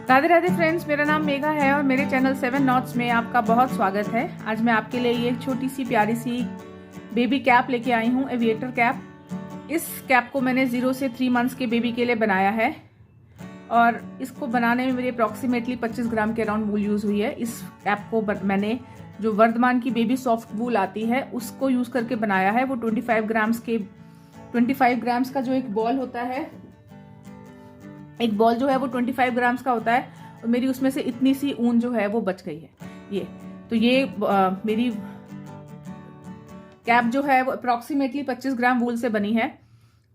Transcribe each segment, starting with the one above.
Radhe Radhe friends, मेरा नाम मेघा है और मेरे चैनल 7 नॉट्स में आपका बहुत स्वागत है। आज मैं आपके लिए ये छोटी सी प्यारी सी बेबी कैप लेके आई हूँ, एविएटर कैप। इस कैप को मैंने 0 से 3 मंथ्स के बेबी के लिए बनाया है और इसको बनाने में मेरी अप्रॉक्सीमेटली 25 ग्राम के अराउंड वूल यूज़ हुई है। इस कैप को मैंने जो वर्धमान की बेबी सॉफ्ट वूल आती है उसको यूज़ करके बनाया है। वो 25 ग्राम्स का जो एक बॉल होता है, एक बॉल जो है वो 25 ग्राम्स का होता है और मेरी उसमें से इतनी सी ऊन जो है वो बच गई है। ये मेरी कैप जो है वो अप्रॉक्सीमेटली 25 ग्राम वूल से बनी है।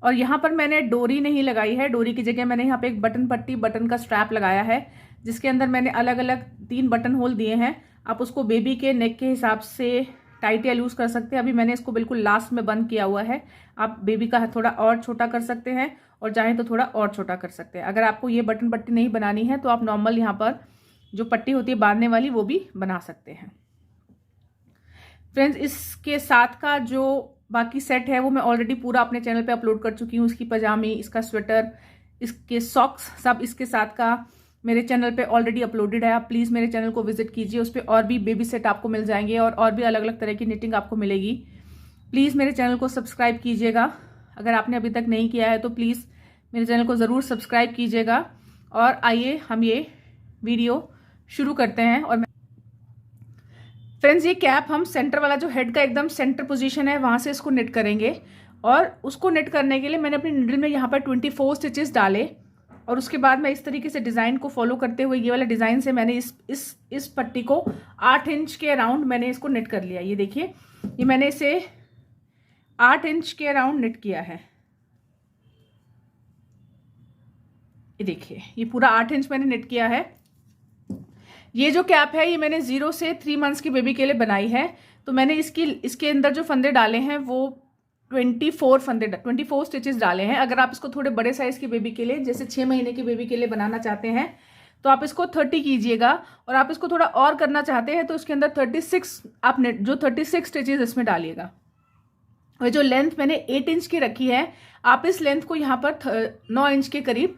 और यहाँ पर मैंने डोरी नहीं लगाई है, डोरी की जगह मैंने यहाँ पे एक बटन का स्ट्रैप लगाया है, जिसके अंदर मैंने अलग अलग 3 बटन होल दिए हैं। आप उसको बेबी के नेक के हिसाब से टाइट या लूज कर सकते हैं। अभी मैंने इसको बिल्कुल लास्ट में बंद किया हुआ है। आप बेबी का थोड़ा और छोटा कर सकते हैं और चाहें तो थोड़ा और छोटा कर सकते हैं। अगर आपको ये बटन पट्टी नहीं बनानी है तो आप नॉर्मल यहाँ पर जो पट्टी होती है बांधने वाली वो भी बना सकते हैं। फ्रेंड्स, इसके साथ का जो बाकी सेट है वो मैं ऑलरेडी पूरा अपने चैनल पे अपलोड कर चुकी हूँ। इसकी पजामी, इसका स्वेटर, इसके सॉक्स, सब इसके साथ का मेरे चैनल पे ऑलरेडी अपलोडेड है। आप प्लीज़ मेरे चैनल को विजिट कीजिए, उस पर और भी बेबी सेट आपको मिल जाएंगे और भी अलग अलग तरह की निटिंग आपको मिलेगी। प्लीज़ मेरे चैनल को सब्सक्राइब कीजिएगा। अगर आपने अभी तक नहीं किया है तो प्लीज़ मेरे चैनल को ज़रूर सब्सक्राइब कीजिएगा। और आइए हम ये वीडियो शुरू करते हैं। और फ्रेंड्स, ये कैप हम सेंटर वाला जो हेड का एकदम सेंटर पोजीशन है वहाँ से इसको निट करेंगे। और उसको निट करने के लिए मैंने अपनी निडल में यहाँ पर 24 स्टिचेस डाले और उसके बाद मैं इस तरीके से डिज़ाइन को फॉलो करते हुए ये वाला डिज़ाइन से मैंने इस पट्टी को 8 इंच के अराउंड मैंने इसको निट कर लिया। ये देखिए, ये मैंने इसे 8 इंच के अराउंड निट किया है। ये देखिए, ये पूरा 8 इंच मैंने निट किया है। ये जो कैप है ये मैंने 0 से 3 मंथ्स की बेबी के लिए बनाई है। तो मैंने इसके अंदर जो फंदे डाले हैं वो 24 स्टिचेस डाले हैं। अगर आप इसको थोड़े बड़े साइज की बेबी के लिए, जैसे 6 महीने की बेबी के लिए बनाना चाहते हैं तो आप इसको 30 कीजिएगा। और आप इसको थोड़ा और करना चाहते हैं तो इसके अंदर 36 स्टिचेस इसमें डालिएगा। और जो लेंथ मैंने 8 इंच की रखी है, आप इस लेंथ को यहाँ पर 9 इंच के करीब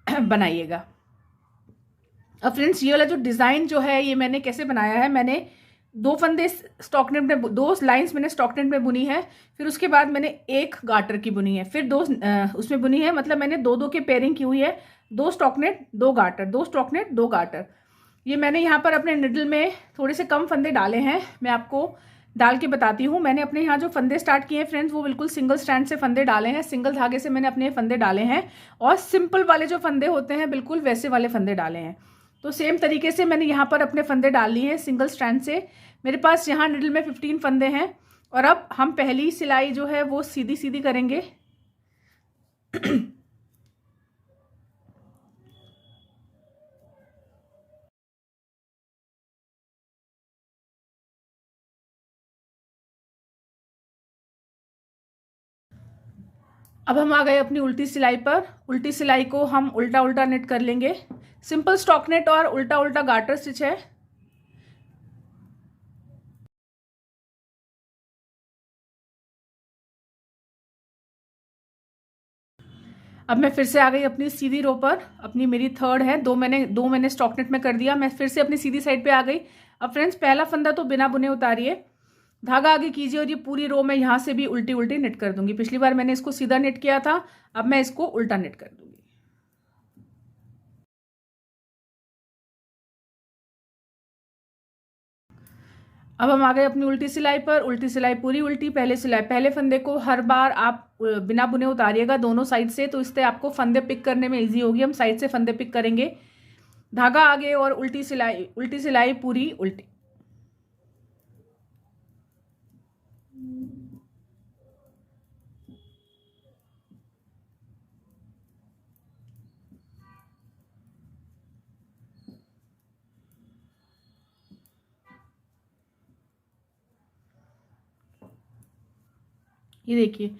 बनाइएगा। अब फ्रेंड्स, ये वाला जो डिज़ाइन जो है ये मैंने कैसे बनाया है, मैंने 2 फंदे स्टॉकनेट में, 2 लाइंस मैंने स्टॉकनेट में बुनी है। फिर उसके बाद मैंने 1 गार्टर की बुनी है, फिर 2 उसमें बुनी है। मतलब मैंने 2 के पेयरिंग की हुई है, 2 स्टॉकनेट 2 गार्टर, 2 स्टॉकनेट 2 गार्टर। ये मैंने यहाँ पर अपने निडल में थोड़े से कम फंदे डाले हैं। मैं आपको डाल के बताती हूँ। मैंने अपने यहाँ जो फंदे स्टार्ट किए हैं फ्रेंड्स, वो बिल्कुल सिंगल स्ट्रैंड से फंदे डाले हैं, सिंगल धागे से मैंने अपने फंदे डाले हैं। और सिंपल वाले जो फंदे होते हैं बिल्कुल वैसे वाले फंदे डाले हैं। तो सेम तरीके से मैंने यहाँ पर अपने फंदे डाल लिए हैं सिंगल स्ट्रैंड से। मेरे पास यहाँ निडल में 15 फंदे हैं। और अब हम पहली सिलाई जो है वो सीधी सीधी करेंगे। अब हम आ गए अपनी उल्टी सिलाई पर। उल्टी सिलाई को हम उल्टा उल्टा नेट कर लेंगे। सिंपल स्टॉक नेट और उल्टा उल्टा गार्टर स्टिच है। अब मैं फिर से आ गई अपनी सीधी रो पर। अपनी मेरी 3rd है, 2 मैंने स्टॉक नेट में कर दिया। मैं फिर से अपनी सीधी साइड पे आ गई। अब फ्रेंड्स, पहला फंदा तो बिना बुने उतारिए, धागा आगे कीजिए और ये पूरी रो में यहाँ से भी उल्टी उल्टी नेट कर दूंगी। पिछली बार मैंने इसको सीधा नेट किया था, अब मैं इसको उल्टा नेट कर दूंगी। अब हम आ गए अपनी उल्टी सिलाई पर। उल्टी सिलाई पूरी उल्टी, पहले फंदे को हर बार आप बिना बुने उतारिएगा दोनों साइड से, तो इससे आपको फंदे पिक करने में इजी होगी। हम साइड से फंदे पिक करेंगे। धागा आगे और उल्टी सिलाई पूरी उल्टी। ये देखिए,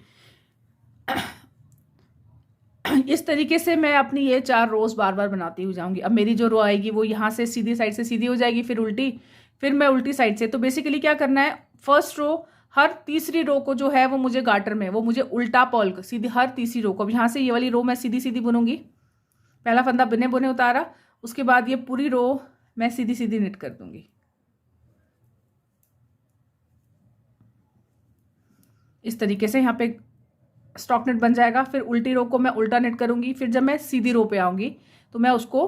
इस तरीके से मैं अपनी ये 4 रोज बार बार बनाती हुई जाऊंगी। अब मेरी जो रो आएगी वो यहाँ से सीधी साइड से सीधी हो जाएगी, फिर उल्टी, फिर मैं उल्टी साइड से। तो बेसिकली क्या करना है, फर्स्ट रो, हर तीसरी रो को जो है वो मुझे गार्टर में, वो मुझे उल्टा पॉल सीधी, हर तीसरी रो को। अब यहाँ से ये वाली रो मैं सीधी सीधी बुनूंगी। पहला फंदा बिने बुने उतारा, उसके बाद ये पूरी रो मैं सीधी सीधी निट कर दूंगी। इस तरीके से यहाँ पे स्टॉक नेट बन जाएगा। फिर उल्टी रो को मैं उल्टा नेट करूंगी। फिर जब मैं सीधी रो पे आऊंगी तो मैं उसको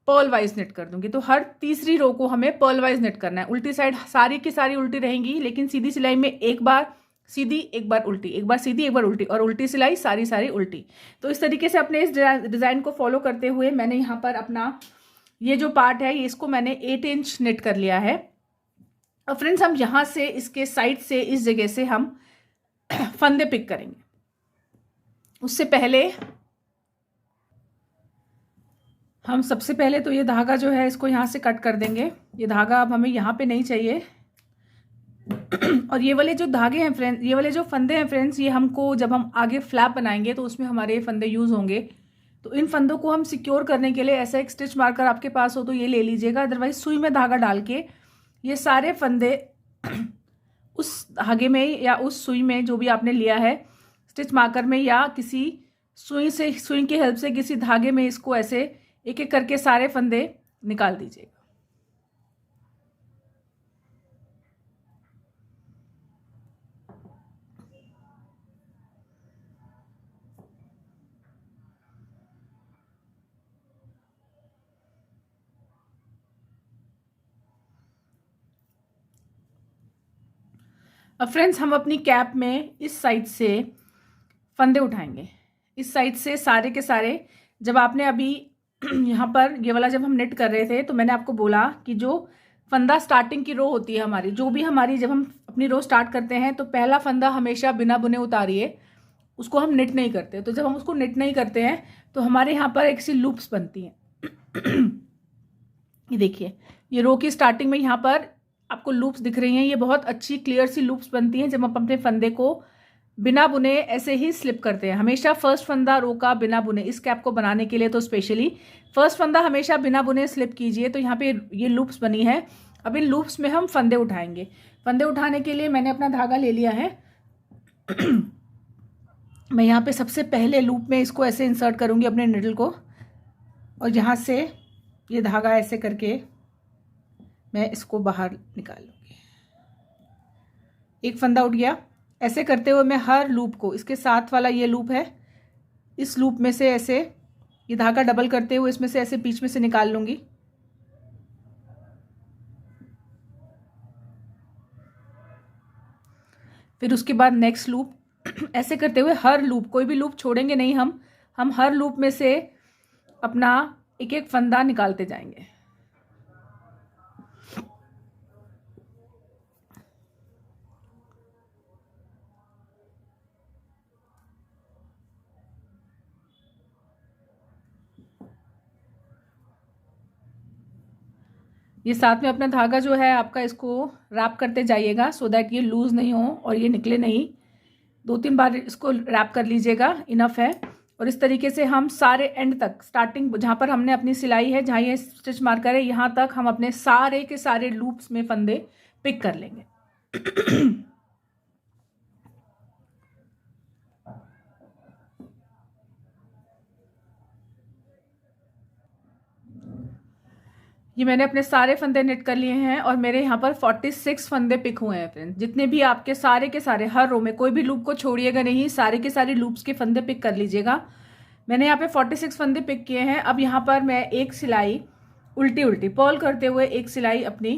पर्ल वाइज नेट कर दूंगी। तो हर तीसरी रो को हमें पर्ल वाइज नेट करना है। उल्टी साइड सारी की सारी उल्टी रहेंगी, लेकिन सीधी सिलाई में एक बार सीधी, एक बार उल्टी, एक बार सीधी, एक बार उल्टी, और उल्टी सिलाई सारी सारी उल्टी। तो इस तरीके से अपने इस डिजाइन को फॉलो करते हुए मैंने यहाँ पर अपना ये जो पार्ट है इसको मैंने 8 इंच नेट कर लिया है। और फ्रेंड्स हम यहाँ से इसके साइड से इस जगह से हम फंदे पिक करेंगे। उससे पहले हम सबसे पहले तो ये धागा जो है इसको यहाँ से कट कर देंगे। ये धागा अब हमें यहाँ पे नहीं चाहिए। और ये वाले जो धागे हैं फ्रेंड्स, ये वाले जो फंदे हैं फ्रेंड्स, ये हमको जब हम आगे फ्लैप बनाएंगे तो उसमें हमारे ये फंदे यूज़ होंगे। तो इन फंदों को हम सिक्योर करने के लिए ऐसा एक स्टिच मार्कर आपके पास हो तो ये ले लीजिएगा। अदरवाइज सुई में धागा डाल के ये सारे फंदे उस धागे में या उस सुई में जो भी आपने लिया है स्टिच मार्कर में, या किसी सुई की हेल्प से किसी धागे में इसको ऐसे एक एक करके सारे फंदे निकाल दीजिएगा। अब फ्रेंड्स हम अपनी कैप में इस साइड से फंदे उठाएंगे। इस साइड से सारे के सारे, जब आपने अभी यहाँ पर ये वाला जब हम नेट कर रहे थे तो मैंने आपको बोला कि जो फंदा स्टार्टिंग की रो होती है हमारी, जो भी हमारी जब हम अपनी रो स्टार्ट करते हैं तो पहला फंदा हमेशा बिना बुने उतारिए, उसको हम नेट नहीं करते। तो जब हम उसको नेट नहीं करते हैं तो हमारे यहाँ पर एक सी लूप्स बनती हैं। ये देखिए, ये रो की स्टार्टिंग में यहाँ पर आपको लूप्स दिख रही हैं। ये बहुत अच्छी क्लियर सी लूप्स बनती हैं जब हम अपने फंदे को बिना बुने ऐसे ही स्लिप करते हैं। हमेशा फर्स्ट फंदा रो का बिना बुने, इस कैप को बनाने के लिए तो स्पेशली फर्स्ट फंदा हमेशा बिना बुने स्लिप कीजिए। तो यहाँ पे ये लूप्स बनी है। अब इन लूप्स में हम फंदे उठाएंगे। फंदे उठाने के लिए मैंने अपना धागा ले लिया है। मैं यहाँ पे सबसे पहले लूप में इसको ऐसे इंसर्ट करूँगी अपने निडल को, और यहाँ से ये धागा ऐसे करके मैं इसको बाहर निकाल लूँगी। एक फंदा उठ गया। ऐसे करते हुए मैं हर लूप को, इसके साथ वाला ये लूप है, इस लूप में से ऐसे ये धागा डबल करते हुए इसमें से ऐसे बीच में से निकाल लूँगी। फिर उसके बाद नेक्स्ट लूप। ऐसे करते हुए हर लूप, कोई भी लूप छोड़ेंगे नहीं हम हर लूप में से अपना एक एक फंदा निकालते जाएंगे। ये साथ में अपना धागा जो है आपका, इसको रैप करते जाइएगा सो दैट ये लूज नहीं हो और ये निकले नहीं। 2-3 बार इसको रैप कर लीजिएगा, इनफ है। और इस तरीके से हम सारे एंड तक, स्टार्टिंग जहाँ पर हमने अपनी सिलाई है, जहाँ ये स्टिच मार्कर है, यहाँ तक हम अपने सारे के सारे लूप्स में फंदे पिक कर लेंगे। ये मैंने अपने सारे फंदे नेट कर लिए हैं और मेरे यहाँ पर 46 फंदे पिक हुए हैं फ्रेंड्स। जितने भी आपके सारे के सारे, हर रो में कोई भी लूप को छोड़िएगा नहीं, सारे के सारे लूप्स के फंदे पिक कर लीजिएगा। मैंने यहाँ पे 46 फंदे पिक किए हैं। अब यहाँ पर मैं एक सिलाई उल्टी उल्टी पर्ल करते हुए, एक सिलाई अपनी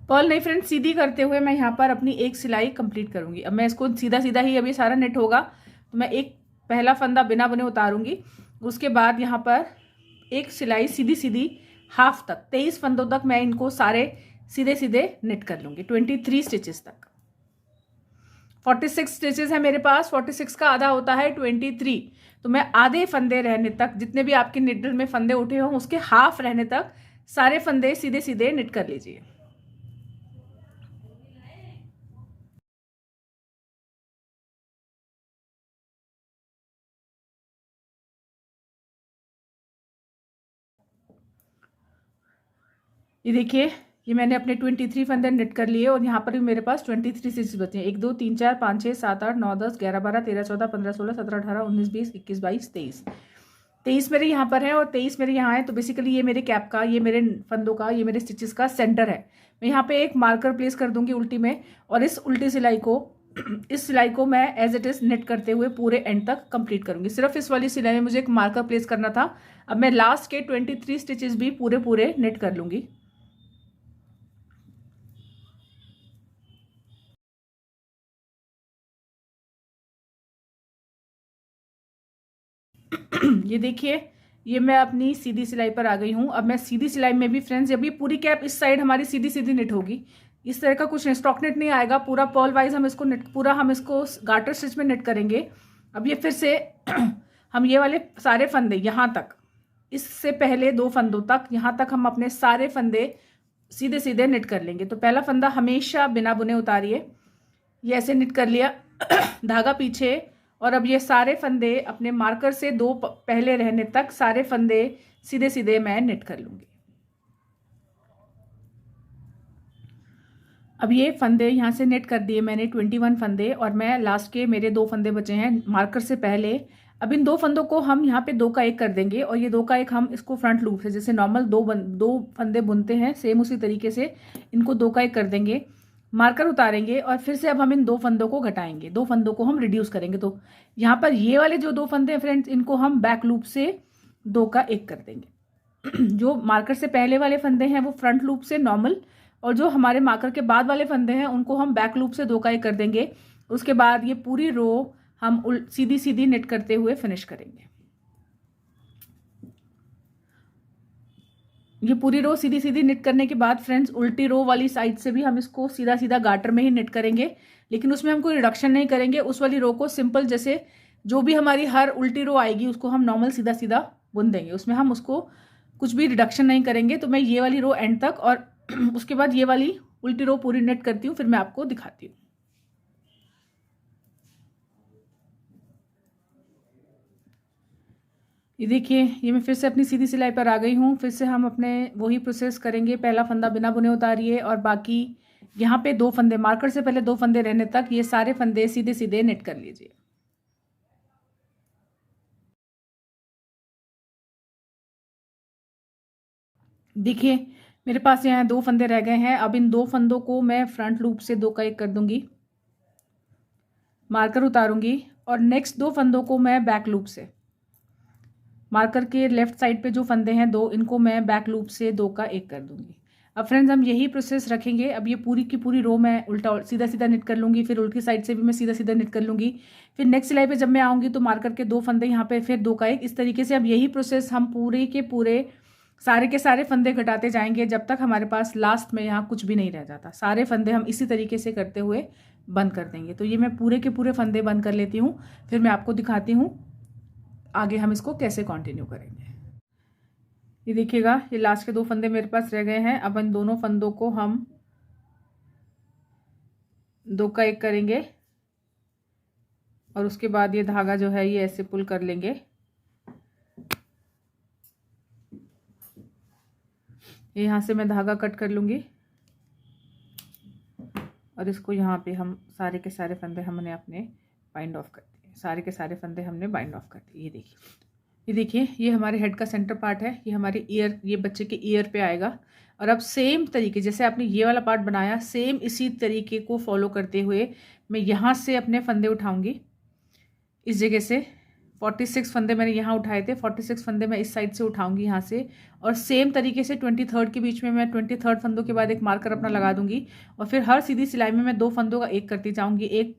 पर्ल नहीं फ्रेंड्स, सीधी करते हुए मैं यहाँ पर अपनी एक सिलाई कंप्लीट करूँगी। अब मैं इसको सीधा सीधा ही, अभी सारा नेट होगा तो मैं एक पहला फंदा बिना बुने उतारूँगी। उसके बाद यहाँ पर एक सिलाई सीधी सीधी हाफ तक, 23 फंदों तक मैं इनको सारे सीधे सीधे नेट कर लूँगी, 23 स्टिचेस तक। 46 स्टिचेस है मेरे पास, 46 का आधा होता है 23। तो मैं आधे फंदे रहने तक, जितने भी आपके निडल में फंदे उठे हों उसके हाफ रहने तक सारे फंदे सीधे सीधे नेट कर लीजिए। ये देखिए, ये मैंने अपने 23 फंदे नेट कर लिए और यहाँ पर भी मेरे पास 23 स्टिचेस बचे हैं। 1 2 3 4 5 6 7 8 9 10 11 12 13 14 15 16 17 18 19 20 21 22 23। 23 मेरे यहाँ पर है और 23 मेरे यहाँ है। तो बेसिकली ये मेरे कैप का, ये मेरे फंदों का, ये मेरे स्टिचेस का सेंटर है। मैं यहाँ पे एक मार्कर प्लेस कर दूंगी उल्टी में, और इस उल्टी सिलाई को इस सिलाई को मैं एज इट इज नेट करते हुए पूरे एंड तक कंप्लीट करूंगी। सिर्फ इस वाली सिलाई में मुझे एक मार्कर प्लेस करना था। अब मैं लास्ट के 23 स्टिचेस भी पूरे पूरे नेट कर लूंगी। ये देखिए, ये मैं अपनी सीधी सिलाई पर आ गई हूँ। अब मैं सीधी सिलाई में भी फ्रेंड्स, जब ये पूरी कैप इस साइड हमारी सीधी सीधी नेट होगी, इस तरह का कुछ स्टॉक नेट नहीं आएगा, पूरा पर्ल वाइज हम इसको नेट, पूरा हम इसको गार्टर स्टिच में नेट करेंगे। अब ये फिर से हम ये वाले सारे फंदे यहाँ तक, इससे पहले 2 फंदों तक, यहाँ तक हम अपने सारे फंदे सीधे सीधे नेट कर लेंगे। तो पहला फंदा हमेशा बिना बुने उतारिए, ये ऐसे नेट कर लिया धागा पीछे, और अब ये सारे फंदे अपने मार्कर से 2 पहले रहने तक सारे फंदे सीधे सीधे मैं नेट कर लूंगी। अब ये फंदे यहाँ से नेट कर दिए मैंने 21 फंदे, और मैं लास्ट के मेरे 2 फंदे बचे हैं मार्कर से पहले। अब इन 2 फंदों को हम यहाँ पे 2 का 1 कर देंगे, और ये 2 का 1 हम इसको फ्रंट लूप से, जैसे नॉर्मल 2 फंदे बुनते हैं सेम उसी तरीके से इनको 2 का 1 कर देंगे, मार्कर उतारेंगे, और फिर से अब हम इन 2 फंदों को घटाएंगे, 2 फंदों को हम रिड्यूस करेंगे। तो यहाँ पर ये वाले जो 2 फंदे हैं फ्रेंड्स, इनको हम बैक लूप से 2 का 1 कर देंगे। जो मार्कर से पहले वाले फंदे हैं वो फ्रंट लूप से नॉर्मल, और जो हमारे मार्कर के बाद वाले फंदे हैं उनको हम बैक लूप से 2 का 1 कर देंगे। उसके बाद ये पूरी रो हम सीधी सीधी नेट करते हुए फिनिश करेंगे। ये पूरी रो सीधी सीधी निट करने के बाद फ्रेंड्स, उल्टी रो वाली साइड से भी हम इसको सीधा सीधा गार्टर में ही निट करेंगे, लेकिन उसमें हम कोई रिडक्शन नहीं करेंगे। उस वाली रो को सिंपल, जैसे जो भी हमारी हर उल्टी रो आएगी उसको हम नॉर्मल सीधा सीधा बुन देंगे, उसमें हम उसको कुछ भी रिडक्शन नहीं करेंगे। तो मैं ये वाली रो एंड तक, और उसके बाद ये वाली उल्टी रो पूरी नेट करती हूँ, फिर मैं आपको दिखाती हूँ। ये देखिए, ये मैं फिर से अपनी सीधी सिलाई पर आ गई हूँ। फिर से हम अपने वही प्रोसेस करेंगे, पहला फंदा बिना बुने उतारिए, और बाकी यहाँ पे 2 फंदे, मार्कर से पहले 2 फंदे रहने तक ये सारे फंदे सीधे सीधे नेट कर लीजिए। देखिए, मेरे पास यहाँ 2 फंदे रह गए हैं। अब इन 2 फंदों को मैं फ्रंट लूप से 2 का 1 कर दूंगी, मार्कर उतारूंगी, और नेक्स्ट 2 फंदों को मैं बैक लूप से, मार्कर के लेफ्ट साइड पे जो फंदे हैं 2, इनको मैं बैक लूप से 2 का 1 कर दूंगी। अब फ्रेंड्स, हम यही प्रोसेस रखेंगे। अब ये पूरी की पूरी रो मैं उल्टा सीधा सीधा निट कर लूंगी, फिर उल्टी साइड से भी मैं सीधा सीधा निट कर लूंगी। फिर नेक्स्ट सिलाई पे जब मैं आऊंगी तो मार्कर के 2 फंदे यहाँ पे, फिर 2 का 1, इस तरीके से अब यही प्रोसेस हम पूरे के पूरे सारे के सारे फंदे घटाते जाएंगे जब तक हमारे पास लास्ट में यहाँ कुछ भी नहीं रह जाता। सारे फंदे हम इसी तरीके से करते हुए बंद कर देंगे। तो ये मैं पूरे के पूरे फंदे बंद कर लेती हूँ, फिर मैं आपको दिखाती हूँ आगे हम इसको कैसे कंटिन्यू करेंगे। ये देखिएगा, ये लास्ट के 2 फंदे मेरे पास रह गए हैं। अब इन दोनों फंदों को हम 2 का 1 करेंगे, और उसके बाद ये धागा जो है ये ऐसे पुल कर लेंगे। यहाँ से मैं धागा कट कर लूँगी, और इसको यहाँ पे हम सारे के सारे फंदे हमने अपने बाइंड ऑफ कर दिए, सारे के सारे फंदे हमने बाइंड ऑफ कर दिए। ये देखिए, ये हमारे हेड का सेंटर पार्ट है, ये हमारे ईयर, ये बच्चे के ईयर पे आएगा। और अब सेम तरीके जैसे आपने ये वाला पार्ट बनाया, सेम इसी तरीके को फॉलो करते हुए मैं यहाँ से अपने फंदे उठाऊंगी। इस जगह से 46 फंदे मैंने यहाँ उठाए थे, 46 फंदे मैं इस साइड से उठाऊंगी यहाँ से, और सेम तरीके से 23 के बीच में मैं 23 फंदों के बाद एक मार्कर अपना लगा दूंगी, और फिर हर सीधी सिलाई में मैं 2 फंदों का 1 करती जाऊंगी, एक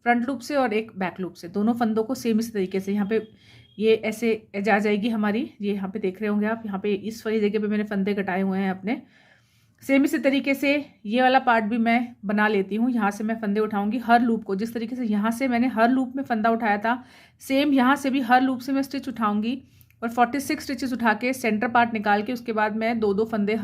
फ्रंट लूप से और एक बैक लूप से। दोनों फंदों को सेम इस तरीके से यहाँ पे ये ऐसे जा जाएगी हमारी। ये यहाँ पे देख रहे होंगे आप, यहाँ पे इस वाली जगह पे मैंने फंदे कटाए हुए हैं अपने। सेम इसी तरीके से ये वाला पार्ट भी मैं बना लेती हूँ। यहाँ से मैं फंदे उठाऊंगी हर लूप को, जिस तरीके से यहाँ से मैंने हर लूप में फंदा उठाया था, सेम यहाँ से भी हर लूप से मैं स्टिच उठाऊंगी, और 46 स्टिचेस उठा के सेंटर पार्ट निकाल के उसके बाद मैं 2-2 फंदे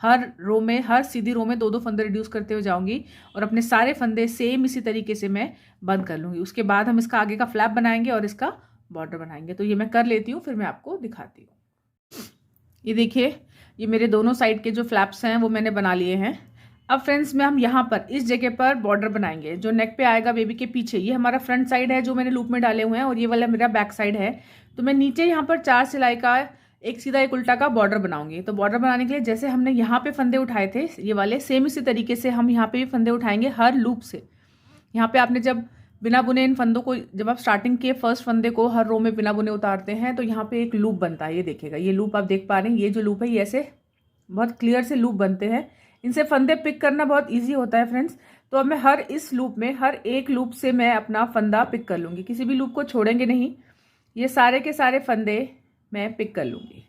हर रो में, हर सीधी रो में 2-2 फंदे रिड्यूस करते हुए जाऊंगी, और अपने सारे फंदे सेम इसी तरीके से मैं बंद कर लूँगी। उसके बाद हम इसका आगे का फ्लैप बनाएंगे और इसका बॉर्डर बनाएंगे। तो ये मैं कर लेती हूँ, फिर मैं आपको दिखाती हूँ। ये देखिए, ये मेरे दोनों साइड के जो फ्लैप्स हैं वो मैंने बना लिए हैं। अब फ्रेंड्स में हम यहाँ पर इस जगह पर बॉर्डर बनाएंगे जो नेक पे आएगा बेबी के पीछे। ये हमारा फ्रंट साइड है जो मैंने लूप में डाले हुए हैं और ये वाला मेरा बैक साइड है। तो मैं नीचे यहाँ पर 4 सिलाई का एक सीधा एक उल्टा का बॉर्डर बनाऊंगी। तो बॉर्डर बनाने के लिए जैसे हमने यहाँ पे फंदे उठाए थे ये वाले, सेम इसी तरीके से हम यहाँ पे भी फंदे उठाएंगे हर लूप से। यहाँ पे आपने जब बिना बुने इन फंदों को, जब आप स्टार्टिंग के फर्स्ट फंदे को हर रो में बिना बुने उतारते हैं तो यहाँ पे एक लूप बनता है। ये देखिएगा, ये लूप आप देख पा रहे हैं, ये जो लूप है ये ऐसे बहुत क्लियर से लूप बनते हैं। इनसे फंदे पिक करना बहुत ईजी होता है फ्रेंड्स। तो अब मैं हर इस लूप में, हर एक लूप से मैं अपना फंदा पिक कर लूँगी, किसी भी लूप को छोड़ेंगे नहीं। ये सारे के सारे फंदे मैं पिक कर लूँगी।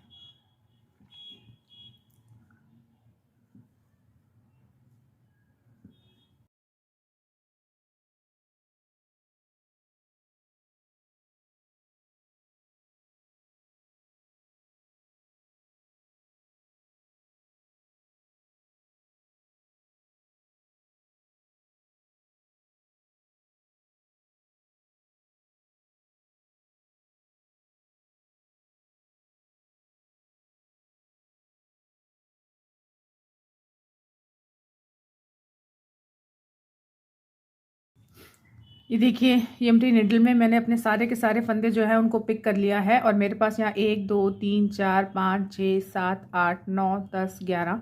ये देखिए, ये एम्प्टी निडल में मैंने अपने सारे के सारे फंदे जो है उनको पिक कर लिया है। और मेरे पास यहाँ 1 2 3 4 5 6 7 8 9 10 11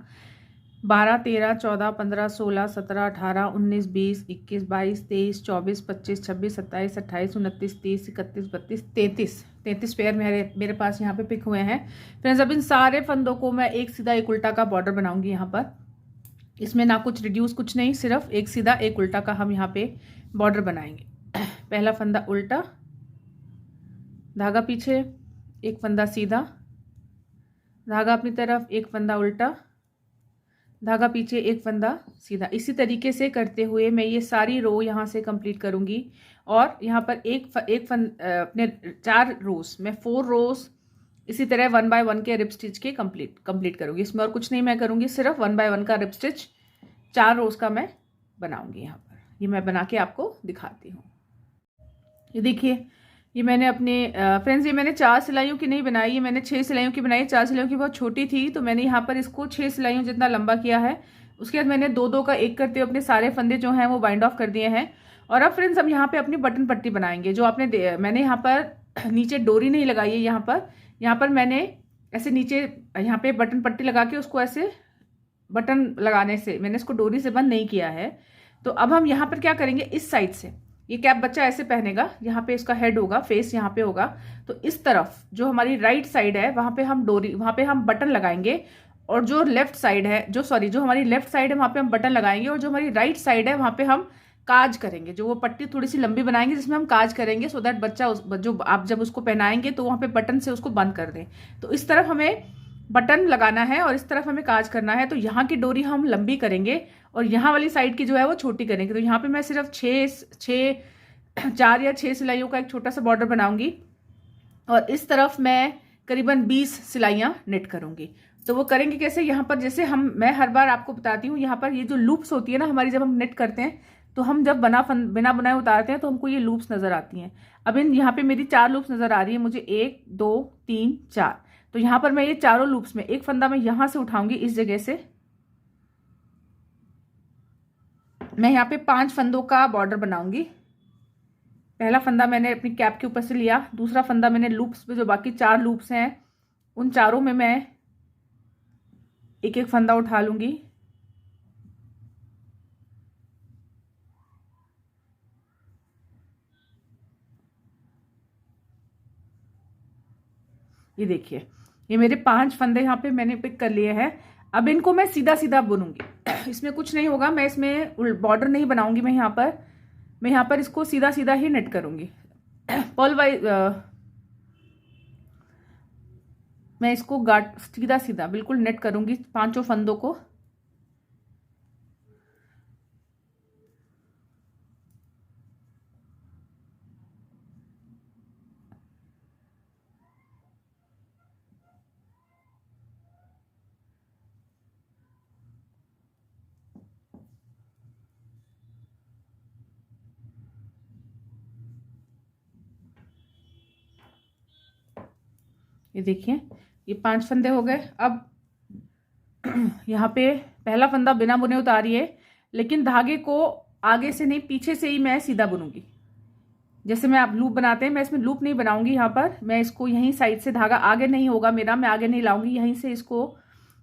12 13 14 15 16 17 18 19 20 21 22 23 24 25 26 27 28 29 30 31 32 33 पेयर मेरे पास यहाँ पे पिक हुए हैं फ्रेंड्स। अब इन सारे फंदों को मैं एक सीधा एक उल्टा का बॉर्डर बनाऊंगी। यहाँ पर इसमें ना कुछ रिड्यूस कुछ नहीं, सिर्फ एक सीधा एक उल्टा का हम यहाँ पे बॉर्डर बनाएंगे। पहला फंदा उल्टा, धागा पीछे, एक फंदा सीधा, धागा अपनी तरफ, एक फंदा उल्टा, धागा पीछे, एक फंदा सीधा। इसी तरीके से करते हुए मैं ये सारी रो यहाँ से कंप्लीट करूँगी। और यहाँ पर अपने 4 रोज में 4 रोज इसी तरह 1 बाय 1 के रिप स्टिच के कंप्लीट करूँगी। इसमें और कुछ नहीं मैं करूँगी, सिर्फ 1 बाय 1 का रिप स्टिच 4 रोज का मैं बनाऊँगी। यहाँ पर ये मैं बना के आपको दिखाती हूँ। ये देखिए, ये मैंने अपने फ्रेंड्स, ये मैंने 4 सिलाइयों की नहीं बनाई, ये मैंने 6 सिलाइयों की बनाई। 4 सिलाइयों की बहुत छोटी थी तो मैंने यहाँ पर इसको 6 सिलाइयों जितना लंबा किया है। उसके बाद मैंने 2-2 का एक करते हुए अपने सारे फंदे जो हैं वो बाइंड ऑफ कर दिए हैं। और अब फ्रेंड्स हम यहाँ पे अपनी बटन पट्टी बनाएंगे। जो मैंने यहाँ पर नीचे डोरी नहीं लगाई है, यहाँ पर मैंने ऐसे नीचे यहाँ पे बटन पट्टी लगा के उसको ऐसे बटन लगाने से मैंने इसको डोरी से बंद नहीं किया है। तो अब हम यहाँ पर क्या करेंगे, इस साइड से ये कैप बच्चा ऐसे पहनेगा, यहाँ पे इसका हेड होगा, फेस यहाँ पे होगा। तो इस तरफ जो हमारी राइट साइड है वहाँ पे हम बटन लगाएंगे। और जो लेफ्ट साइड है, जो हमारी लेफ्ट साइड है वहाँ पे हम बटन लगाएंगे। और जो हमारी राइट साइड है वहाँ पे हम काज करेंगे। जो वो पट्टी थोड़ी सी लंबी बनाएंगे जिसमें हम काज करेंगे, सो दैट बच्चा जो आप जब उसको पहनाएंगे तो वहाँ पे बटन से उसको बंद कर दें। तो इस तरफ हमें बटन लगाना है और इस तरफ हमें काज करना है। तो यहाँ की डोरी हम लंबी करेंगे और यहाँ वाली साइड की जो है वो छोटी करेंगे। तो यहाँ पे मैं सिर्फ 4 या 6 सिलाइयों का एक छोटा सा बॉर्डर बनाऊंगी और इस तरफ मैं करीबन 20 सिलाइयाँ नेट करूंगी। तो वो करेंगे कैसे, यहाँ पर जैसे मैं हर बार आपको बताती हूँ, यहाँ पर ये जो लूप्स होती है ना हमारी, जब हम नेट करते हैं तो हम जब बिना बनाए उतारते हैं तो हमको ये लूप्स नजर आती हैं। अब यहाँ पे मेरी 4 लूप्स नजर आ रही है मुझे, 1 2 3 4। तो यहाँ पर मैं ये चारों लूप्स में एक फंदा मैं यहाँ से उठाऊंगी, इस जगह से मैं यहाँ पे 5 फंदों का बॉर्डर बनाऊंगी। पहला फंदा मैंने अपनी कैप के ऊपर से लिया, दूसरा फंदा मैंने लूप्स पे, जो बाकी 4 लूप्स हैं उन चारों में मैं एक एक फंदा उठा लूंगी। ये देखिए, ये मेरे 5 फंदे यहाँ पे मैंने पिक कर लिए हैं। अब इनको मैं सीधा सीधा बुनूंगी, इसमें कुछ नहीं होगा, मैं इसमें बॉर्डर नहीं बनाऊंगी। मैं यहाँ पर इसको सीधा सीधा ही नेट करूंगी। पर्ल वाइज मैं इसको सीधा सीधा बिल्कुल नेट करूंगी 5 फंदों को। ये देखिए, ये 5 फंदे हो गए। अब यहाँ पे पहला फंदा बिना बुने उतारिए, लेकिन धागे को आगे से नहीं पीछे से ही मैं सीधा बुनूंगी। जैसे मैं आप लूप बनाते हैं, मैं इसमें लूप नहीं बनाऊंगी। यहाँ पर मैं इसको यहीं साइड से, धागा आगे नहीं होगा मेरा, मैं आगे नहीं लाऊंगी, यहीं से इसको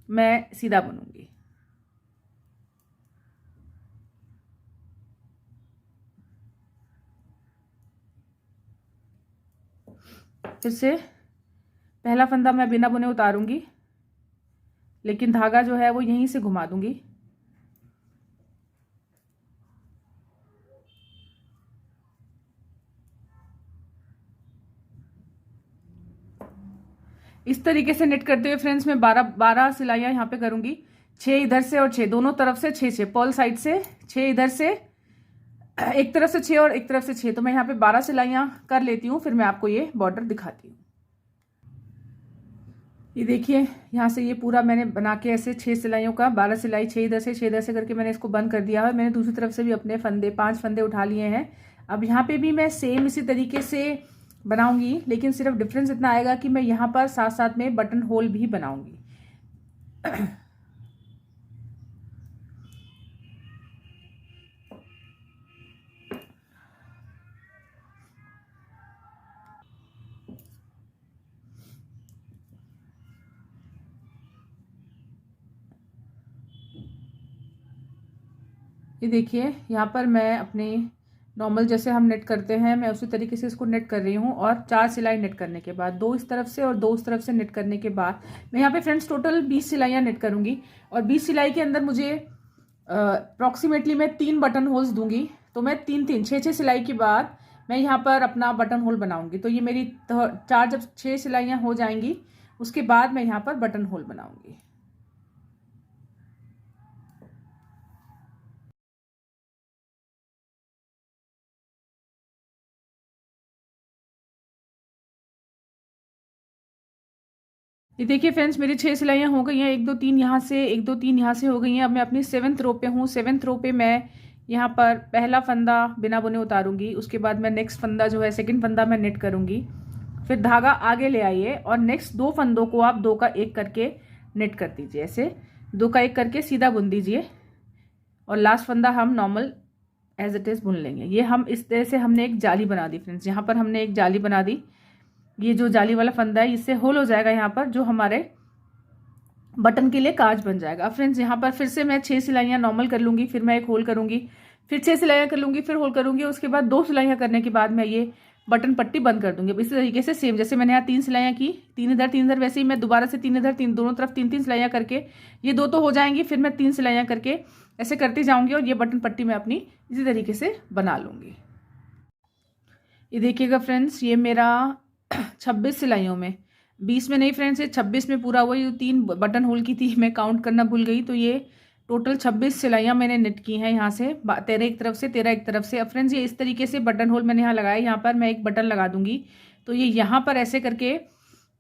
मैं सीधा बुनूंगी। फिर से पहला फंदा मैं बिना बुने उतारूंगी, लेकिन धागा जो है वो यहीं से घुमा दूंगी। इस तरीके से नेट करते हुए फ्रेंड्स मैं 12 सिलाइयां यहाँ पे करूंगी। 6 इधर से और 6 दोनों तरफ से 6 पर्ल साइड से 6 इधर से, एक तरफ से 6 और एक तरफ से 6, तो मैं यहाँ पे 12 सिलाइयां कर लेती हूँ। फिर मैं आपको ये बॉर्डर दिखाती हूँ। ये देखिए यहाँ से ये पूरा मैंने बना के ऐसे 6 सिलाइयों का 12 सिलाई, 6 इधर से 6 इधर से करके मैंने इसको बंद कर दिया है। मैंने दूसरी तरफ से भी अपने फंदे 5 फंदे उठा लिए हैं। अब यहाँ पे भी मैं सेम इसी तरीके से बनाऊंगी, लेकिन सिर्फ डिफरेंस इतना आएगा कि मैं यहाँ पर साथ साथ में बटन होल भी बनाऊंगी। ये देखिए यहाँ पर मैं अपने नॉर्मल जैसे हम नेट करते हैं, मैं उसी तरीके से इसको नेट कर रही हूँ। और 4 सिलाई नेट करने के बाद 2 इस तरफ से और 2 उस तरफ से नेट करने के बाद मैं यहाँ पे फ्रेंड्स टोटल 20 सिलाइयाँ नेट करूँगी। और 20 सिलाई के अंदर मुझे अप्रॉक्सीमेटली मैं 3 बटन होल्स दूंगी। तो मैं 3 6 सिलाई के बाद मैं यहाँ पर अपना बटन होल बनाऊंगी। तो ये मेरी 4 जब 6 सिलाइयाँ हो जाएंगी उसके बाद मैं यहाँ पर बटन होल बनाऊंगी। ये देखिए फ्रेंड्स मेरी 6 सिलाइयाँ हो गई हैं, 1 2 3 यहाँ से, 1 2 3 यहाँ से हो गई हैं। अब मैं अपनी 7th रो पे हूँ। 7th रो पे मैं यहाँ पर पहला फंदा बिना बुने उतारूंगी। उसके बाद मैं नेक्स्ट फंदा जो है सेकंड फंदा मैं नेट करूंगी। फिर धागा आगे ले आइए और नेक्स्ट 2 फंदों को आप 2 का 1 करके नेट कर दीजिए। ऐसे 2 का 1 करके सीधा बुन दीजिए और लास्ट फंदा हम नॉर्मल एज इट इज बुन लेंगे। ये हम इस तरह से हमने एक जाली बना दी फ्रेंड्स। यहाँ पर हमने एक जाली बना दी। ये जो जाली वाला फंदा है इससे होल हो जाएगा यहाँ पर, जो हमारे बटन के लिए काज बन जाएगा। अब फ्रेंड्स यहाँ पर फिर से मैं 6 सिलाइयाँ नॉर्मल कर लूंगी, फिर मैं एक होल करूंगी, फिर 6 सिलाइयाँ कर लूंगी, फिर होल करूंगी। उसके बाद 2 सिलाइयाँ करने के बाद मैं ये बटन पट्टी बंद कर दूंगी। अब इसी तरीके से सेम जैसे मैंने यहाँ 3 सिलाइयाँ की, 3 इधर, वैसे ही मैं दोबारा से 3 इधर, 3 दोनों तरफ 3 सिलाइयाँ करके ये 2 तो हो जाएंगी। फिर मैं 3 सिलाइयाँ करके ऐसे करती जाऊंगी और ये बटन पट्टी मैं अपनी इसी तरीके से बना लूंगी। ये देखिएगा फ्रेंड्स ये मेरा 26 सिलाइयों में, 20 में नहीं फ्रेंड्स, ये 26 में पूरा हुआ। ये 3 बटन होल की थी, मैं काउंट करना भूल गई। तो ये टोटल 26 सिलाइयाँ मैंने नेट की हैं यहाँ से, 13 एक तरफ से 13 एक तरफ से। अब फ्रेंड्स ये इस तरीके से बटन होल मैंने यहाँ लगाया। यहाँ पर मैं एक बटन लगा दूंगी तो ये यहाँ पर ऐसे करके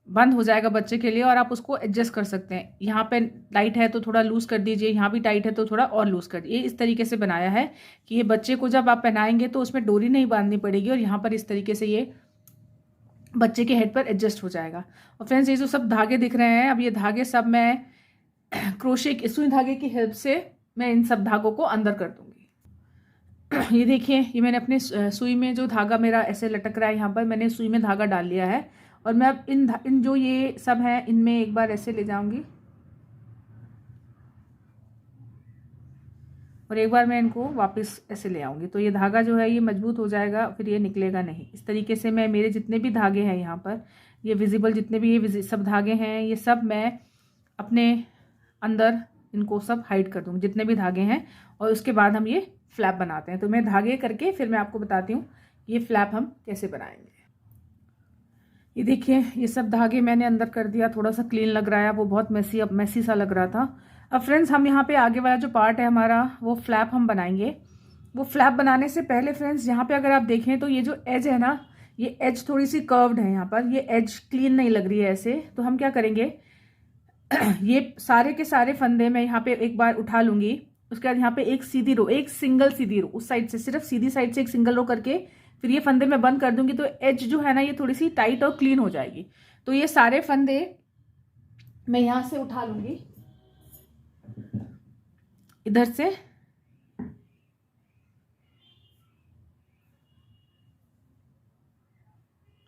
बंद हो जाएगा बच्चे के लिए, और आप उसको एडजस्ट कर सकते हैं। यहाँ पे टाइट है तो थोड़ा लूज कर दीजिए, यहाँ भी टाइट है तो थोड़ा और लूज कर दीजिए। इस तरीके से बनाया है कि ये बच्चे को जब आप पहनाएंगे तो उसमें डोरी नहीं बांधनी पड़ेगी, और यहाँ पर इस तरीके से ये बच्चे के हेड पर एडजस्ट हो जाएगा। और फ्रेंड्स ये जो सब धागे दिख रहे हैं, अब ये धागे सब मैं क्रोशे सुई धागे की हेल्प से मैं इन सब धागों को अंदर कर दूंगी। ये देखिए ये मैंने अपने सुई में जो धागा मेरा ऐसे लटक रहा है, यहाँ पर मैंने सुई में धागा डाल लिया है। और मैं अब इन जो ये सब है इनमें एक बार ऐसे ले जाऊंगी और एक बार मैं इनको वापस ऐसे ले आऊंगी। तो ये धागा जो है ये मजबूत हो जाएगा, फिर ये निकलेगा नहीं। इस तरीके से मैं मेरे जितने भी धागे हैं यहाँ पर ये विजिबल जितने भी ये सब धागे हैं, ये सब मैं अपने अंदर इनको सब हाइड कर दूँगी जितने भी धागे हैं। और उसके बाद हम ये फ्लैप बनाते हैं। तो मैं धागे करके फिर मैं आपको बताती हूँ ये फ्लैप हम कैसे बनाएंगे। ये देखिए ये सब धागे मैंने अंदर कर दिया। थोड़ा सा क्लीन लग रहा है, वो बहुत मैसी सा लग रहा था। अब फ्रेंड्स हम यहाँ पे आगे वाला जो पार्ट है हमारा वो फ्लैप हम बनाएंगे। वो फ्लैप बनाने से पहले फ्रेंड्स यहाँ पे अगर आप देखें तो ये जो एज है ना, ये एज थोड़ी सी कर्व्ड है। यहाँ पर ये एज क्लीन नहीं लग रही है ऐसे। तो हम क्या करेंगे, ये सारे के सारे फंदे मैं यहाँ पे एक बार उठा लूंगी। उसके बाद यहाँ पे एक सीधी रो, एक सिंगल सीधी रो उस साइड से, सिर्फ सीधी साइड से एक सिंगल रो करके फिर ये फंदे में बंद कर दूंगी। तो एज जो है ना ये थोड़ी सी टाइट और क्लीन हो जाएगी। तो ये सारे फंदे मैं यहाँ से उठा लूंगी इधर से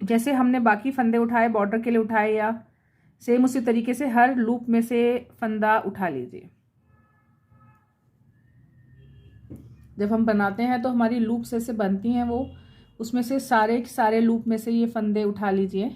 जैसे हमने बाकी फंदे उठाए बॉर्डर के लिए उठाए, या सेम उसी तरीके से हर लूप में से फंदा उठा लीजिए। जब हम बनाते हैं तो हमारी लूप्स ऐसे बनती हैं, वो उसमें से सारे सारे लूप में से ये फंदे उठा लीजिए।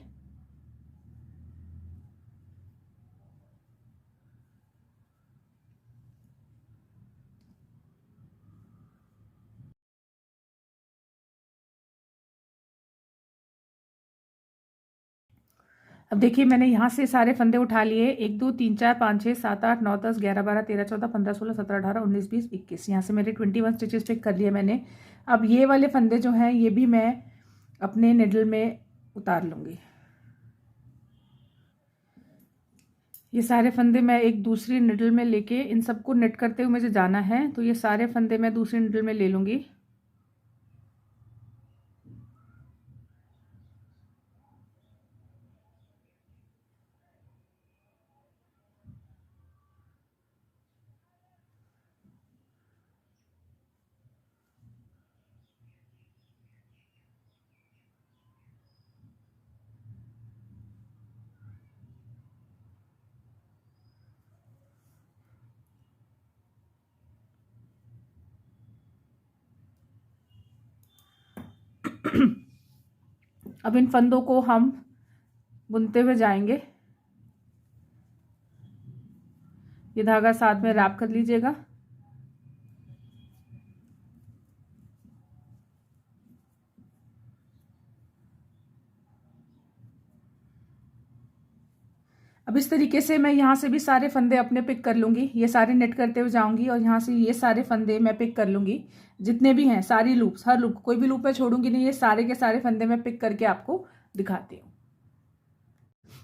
अब देखिए मैंने यहाँ से सारे फंदे उठा लिए, 1 2 3 4 5 6 7 8 9 10 11 12 13 14 15 16 17 18 19 20 21, यहाँ से मेरे 21 स्टिचेस पिक कर लिए मैंने। अब ये वाले फंदे जो हैं ये भी मैं अपने निडल में उतार लूँगी। ये सारे फंदे मैं एक दूसरी निडल में लेके इन सबको नेट करते हुए मुझे जाना है, तो ये सारे फंदे मैं दूसरी निडल में ले लूँगी। अब इन फंदों को हम बुनते हुए जाएंगे। ये धागा साथ में रैप कर लीजिएगा। अब इस तरीके से मैं यहाँ से भी सारे फंदे अपने पिक कर लूँगी, ये सारे नेट करते हुए जाऊँगी और यहाँ से ये सारे फंदे मैं पिक कर लूँगी, जितने भी हैं सारी लूप्स, हर लूप कोई भी लूप मैं छोड़ूंगी नहीं, ये सारे के सारे फंदे मैं पिक करके आपको दिखाती हूँ।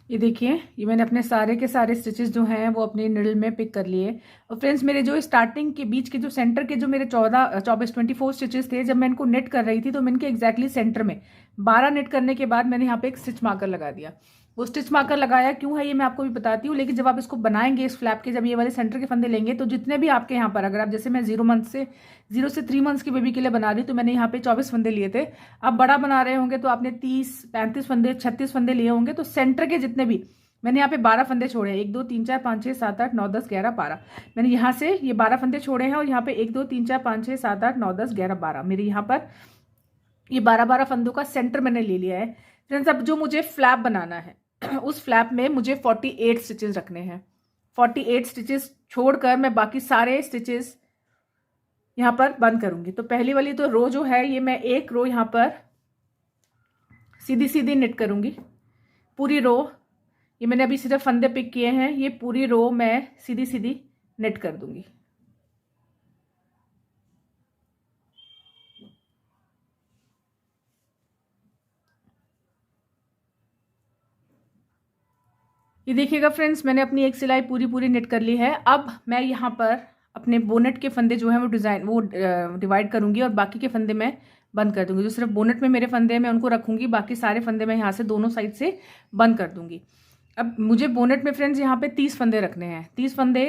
ये देखिए ये मैंने अपने सारे के सारे स्टिचेस जो हैं वो अपनी निडल में पिक कर लिए। और फ्रेंड्स मेरे जो स्टार्टिंग के बीच के जो सेंटर के जो मेरे 24 स्टिचेस थे, जब मैं इनको नेट कर रही थी तो मैं इनके एग्जैक्टली सेंटर में 12 नेट करने के बाद मैंने यहाँ पे एक स्टिच मार्कर लगा दिया। वो स्टिच मार्कर लगाया क्यों है ये मैं आपको भी बताती हूँ, लेकिन जब आप इसको बनाएंगे इस फ्लैप के, जब ये वाले सेंटर के फंदे लेंगे तो जितने भी आपके यहाँ पर, अगर आप जैसे मैं 0 से 3 मंथ्स की बेबी के लिए बना रही तो मैंने यहाँ पे 24 फंदे लिए थे। आप बड़ा बना रहे होंगे तो आपने 30 35 फंदे 36 फंदे लिए होंगे, तो सेंटर के जितने भी मैंने यहाँ पे 12 फंदे छोड़े हैं, 1 2 3 4 5 6 7 8 9 10 11 12, मैंने यहाँ से ये 12 फंदे छोड़े हैं और यहाँ पे 1 2 3 4 5 6 7 8 9 10 11 12 मेरे यहाँ पर ये 12 फंदों का सेंटर मैंने ले लिया है। फ्रेंड्स अब जो मुझे फ्लैप बनाना है उस फ्लैप में मुझे 48 स्टिचेस रखने हैं। 48 स्टिचेस छोड़कर मैं बाकी सारे स्टिचेस यहाँ पर बंद करूंगी। तो पहली वाली तो रो जो है ये मैं एक रो यहाँ पर सीधी सीधी निट करूंगी, पूरी रो, ये मैंने अभी सिर्फ फंदे पिक किए हैं, ये पूरी रो मैं सीधी सीधी नेट कर दूंगी। ये देखिएगा फ्रेंड्स मैंने अपनी एक सिलाई पूरी नेट कर ली है। अब मैं यहाँ पर अपने बोनेट के फंदे जो हैं वो डिवाइड करूंगी और बाकी के फंदे मैं बंद कर दूंगी। जो सिर्फ बोनेट में मेरे फंदे हैं मैं उनको रखूंगी, बाकी सारे फंदे मैं यहाँ से दोनों साइड से बंद कर दूंगी। अब मुझे बोनेट में फ्रेंड्स यहाँ पे 30 फंदे रखने हैं, 30 फंदे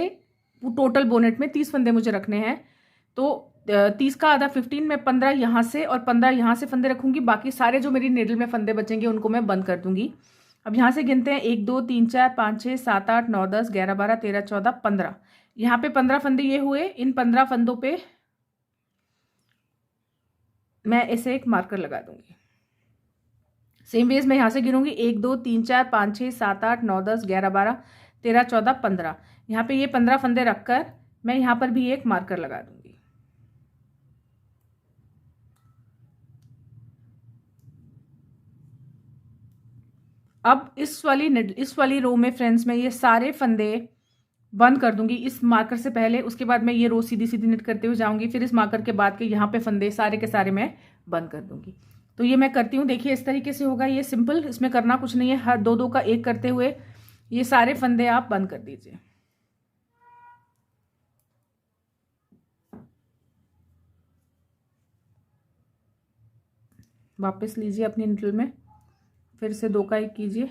टोटल बोनेट में 30 फंदे मुझे रखने हैं। तो 30 का आधा 15, मैं 15 यहाँ से और 15 यहाँ से फंदे रखूंगी, बाकी सारे जो मेरी नीडल में फंदे बचेंगे उनको मैं बंद कर दूंगी। अब यहाँ से गिनते हैं 1 2 3 4 5 6 7 8 9 10 11 12 13 14 15, यहाँ पे 15 फंदे ये हुए। इन 15 फंदों पे मैं ऐसे एक मार्कर लगा दूंगी। सेम वेज मैं यहाँ से गिनूंगी 1 2 3 4 5 6 7 8 9 10 11 12 13 14 15, यहाँ पे ये 15 फंदे रखकर मैं यहाँ पर भी एक मार्कर लगा दूंगी। अब इस वाली रो में फ्रेंड्स मैं ये सारे फंदे बंद कर दूंगी इस मार्कर से पहले, उसके बाद मैं ये रो सीधी सीधी निट करते हुए जाऊंगी, फिर इस मार्कर के बाद के यहाँ पे फंदे सारे के सारे मैं बंद कर दूंगी। तो ये मैं करती हूँ, देखिए इस तरीके से होगा, ये सिंपल, इसमें करना कुछ नहीं है। हर दो दो का एक करते हुए ये सारे फंदे आप बंद कर दीजिए। वापस लीजिए अपनी निडल में, फिर से 2 का 1 कीजिए,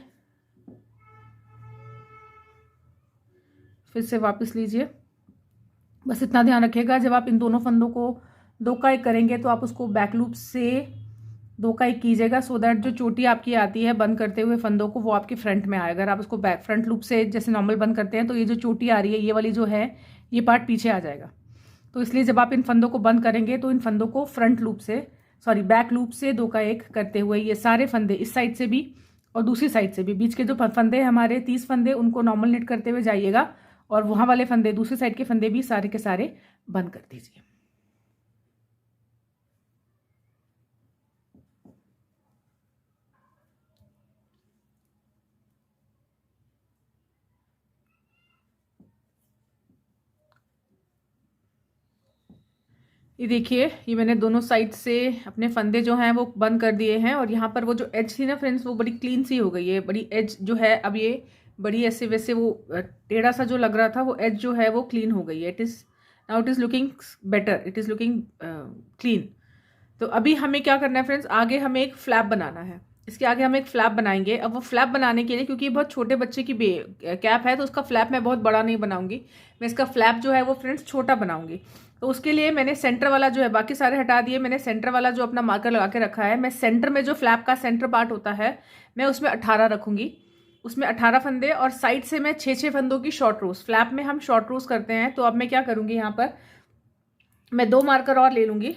फिर से वापस लीजिए, बस इतना ध्यान रखिएगा, जब आप इन दोनों फंदों को 2 का 1 करेंगे तो आप उसको बैक लूप से 2 का 1 कीजिएगा, सो दैट जो चोटी आपकी आती है बंद करते हुए फंदों को, वो आपके फ्रंट में आए। अगर आप उसको बैक फ्रंट लूप से जैसे नॉर्मल बंद करते हैं तो ये जो चोटी आ रही है, ये वाली जो है, ये पार्ट पीछे आ जाएगा। तो इसलिए जब आप इन फंदों को बंद करेंगे तो इन फंदों को फ्रंट लूप से, सॉरी बैक लूप से 2 का 1 करते हुए ये सारे फंदे इस साइड से भी और दूसरी साइड से भी, बीच के जो फंदे हमारे 30 फंदे, उनको नॉर्मल निट करते हुए जाइएगा, और वहाँ वाले फंदे, दूसरी साइड के फंदे भी सारे के सारे बंद कर दीजिए। ये देखिए, ये मैंने दोनों साइड से अपने फंदे जो हैं वो बंद कर दिए हैं, और यहाँ पर वो जो एज थी ना फ्रेंड्स, वो बड़ी क्लीन सी हो गई है। बड़ी एज जो है अब ये बड़ी ऐसे वैसे वो टेढ़ा सा जो लग रहा था, वो एज जो है वो क्लीन हो गई है। Now it is looking better, it is looking clean. तो अभी हमें क्या करना है फ्रेंड्स, आगे हमें एक फ्लैप बनाना है। इसके आगे हम एक फ्लैप बनाएंगे। अब वो फ्लैप बनाने के लिए, क्योंकि ये बहुत छोटे बच्चे की कैप है, तो उसका फ्लैप मैं बहुत बड़ा नहीं बनाऊंगी, मैं इसका फ्लैप जो है वो फ्रेंड्स छोटा बनाऊंगी। तो उसके लिए मैंने सेंटर वाला जो है, बाकी सारे हटा दिए, मैंने सेंटर वाला जो अपना मार्कर लगा के रखा है, मैं सेंटर में जो फ्लैप का सेंटर पार्ट होता है, मैं उसमें 18 रखूंगी। उसमें 18 फंदे, और साइड से मैं 6-6 फंदों की शॉर्ट रोज, फ्लैप में हम शॉर्ट रोज करते हैं। तो अब मैं क्या करूंगी, यहाँ पर मैं 2 मार्कर और ले लूंगी,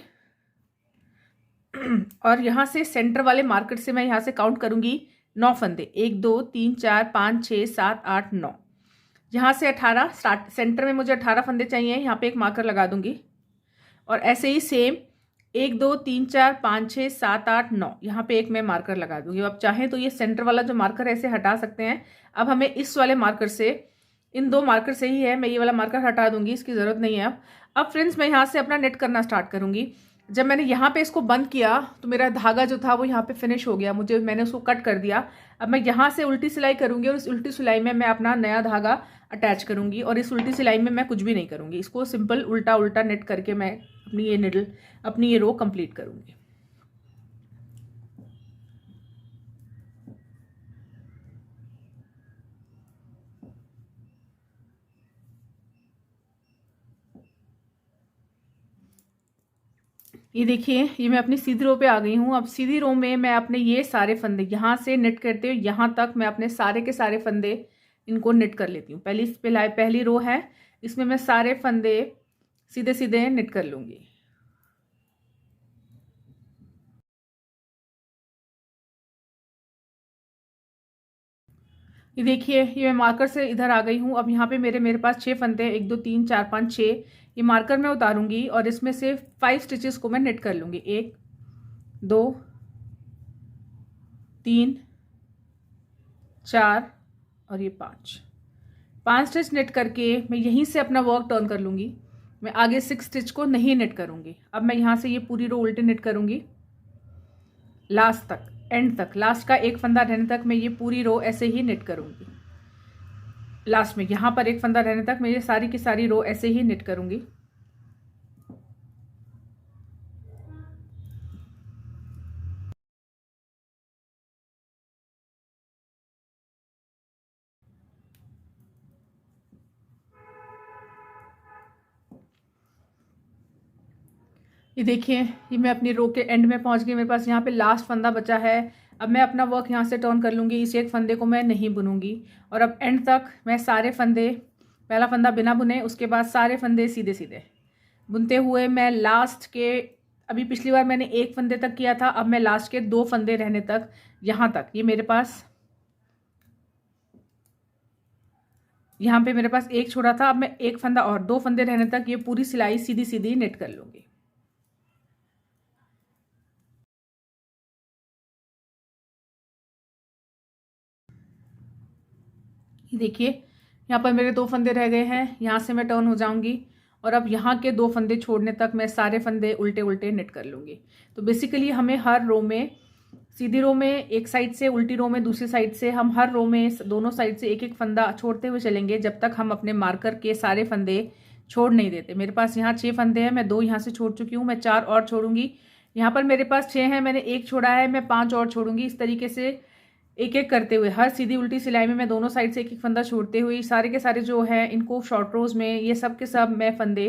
और यहाँ से सेंटर वाले मार्कर से मैं यहाँ से काउंट करूंगी 9 फंदे, 1 2 3 4 5 6 7 8 9। यहाँ से 18 स्टार्ट, सेंटर में मुझे 18 फंदे चाहिए, यहाँ पे एक मार्कर लगा दूंगी, और ऐसे ही सेम 1 2 3 4 5 6 7 8 9, यहाँ पे एक मैं मार्कर लगा दूंगी। अब चाहें तो ये सेंटर वाला जो मार्कर है इसे हटा सकते हैं। अब हमें इस वाले मार्कर से, इन 2 मार्कर से ही है, मैं ये वाला मार्कर हटा दूंगी, इसकी ज़रूरत नहीं है। अब फ्रेंड्स मैं यहाँ से अपना नेट करना स्टार्ट करूँगी। जब मैंने यहाँ पे इसको बंद किया तो मेरा धागा जो था वो यहाँ पे फिनिश हो गया, मैंने उसको कट कर दिया। अब मैं यहाँ से उल्टी सिलाई करूँगी, और इस उल्टी सिलाई में मैं अपना नया धागा अटैच करूँगी, और इस उल्टी सिलाई में मैं कुछ भी नहीं करूँगी, इसको सिंपल उल्टा उल्टा नेट करके मैं अपनी ये रो कंप्लीट करूँगी। ये देखिए, ये मैं अपनी सीधी रो पे आ गई हूँ। अब सीधी रो में मैं अपने ये सारे फंदे यहाँ से नेट करते हुए यहाँ तक मैं अपने सारे के सारे फंदे इनको नेट कर लेती हूँ। पहली रो है, इसमें मैं सारे फंदे सीधे सीधे नेट कर लूँगी। ये देखिए, ये मैं मार्कर से इधर आ गई हूँ। अब यहाँ पे मेरे पास 6 फंदे हैं, 1 2 3 4 5 6। ये मार्कर मैं उतारूंगी, और इसमें से 5 स्टिचेस को मैं नेट कर लूँगी, 1 2 3 4 और ये 5 स्टिच नेट करके मैं यहीं से अपना वर्क टर्न कर लूँगी। मैं आगे 6 स्टिच को नहीं नेट करूँगी। अब मैं यहाँ से ये पूरी रो उल्टे नेट करूँगी लास्ट तक, एंड तक, लास्ट का एक फंदा रहने तक मैं ये पूरी रो ऐसे ही नेट करूँगी। लास्ट में यहाँ पर एक फंदा रहने तक मैं ये सारी की सारी रो ऐसे ही नेट करूँगी। ये देखिए, ये मैं अपनी रो के एंड में पहुंच गई, मेरे पास यहाँ पे लास्ट फंदा बचा है। अब मैं अपना वर्क यहाँ से टर्न कर लूँगी, इस एक फंदे को मैं नहीं बुनूंगी, और अब एंड तक मैं सारे फंदे, पहला फंदा बिना बुने, उसके बाद सारे फंदे सीधे सीधे बुनते हुए मैं लास्ट के, अभी पिछली बार मैंने 1 फंदे तक किया था, अब मैं लास्ट के 2 फंदे रहने तक, यहाँ तक, ये मेरे पास, यहाँ पे मेरे पास 1 छोड़ा था, अब मैं 1 फंदा और 2 फंदे रहने तक ये पूरी सिलाई सीधी सीधी नेट कर लूँगी। देखिए, यहाँ पर मेरे 2 फंदे रह गए हैं, यहाँ से मैं टर्न हो जाऊंगी, और अब यहाँ के 2 फंदे छोड़ने तक मैं सारे फंदे उल्टे उल्टे नेट कर लूँगी। तो बेसिकली हमें हर रो में, सीधी रो में एक साइड से, उल्टी रो में दूसरी साइड से, हम हर रो में दोनों साइड से एक एक फंदा छोड़ते हुए चलेंगे जब तक हम अपने मार्कर के सारे फंदे छोड़ नहीं देते। मेरे पास यहाँ 6 फंदे हैं, मैं 2 यहाँ से छोड़ चुकी हूँ, मैं 4 और छोड़ूंगी। यहाँ पर मेरे पास 6 हैं, मैंने 1 छोड़ा है, मैं 5 और छोड़ूंगी। इस तरीके से एक एक करते हुए हर सीधी उल्टी सिलाई में मैं दोनों साइड से एक एक फंदा छोड़ते हुए सारे के सारे जो है इनको शॉर्ट रोज में ये सब के सब मैं फंदे